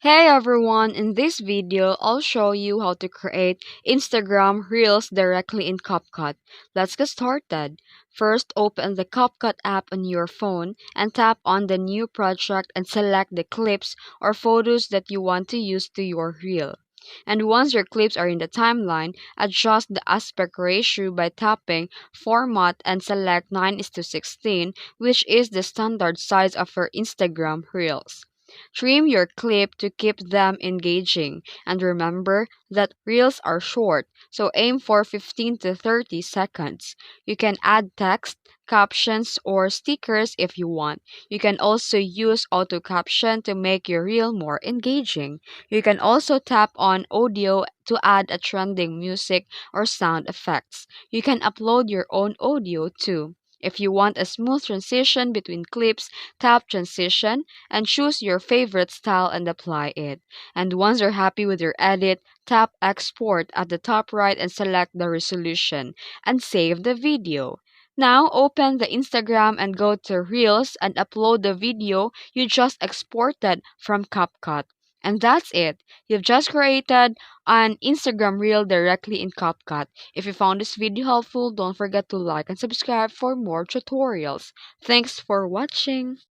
Hey everyone, in this video, I'll show you how to create Instagram Reels directly in CapCut. Let's get started. First, open the CapCut app on your phone and tap on the new project and select the clips or photos that you want to use to your reel. And once your clips are in the timeline, adjust the aspect ratio by tapping Format and select 9:16, which is the standard size of your Instagram Reels. Trim your clip to keep them engaging, and remember that reels are short, so aim for 15 to 30 seconds. You can add text, captions, or stickers if you want. You can also use auto caption to make your reel more engaging. You can also tap on audio to add a trending music or sound effects. You can upload your own audio too. If you want a smooth transition between clips, tap transition and choose your favorite style and apply it. And once you're happy with your edit, tap export at the top right and select the resolution and save the video. Now open the Instagram and go to Reels and upload the video you just exported from CapCut. And that's it. You've just created an Instagram Reel directly in CapCut. If you found this video helpful, don't forget to like and subscribe for more tutorials. Thanks for watching.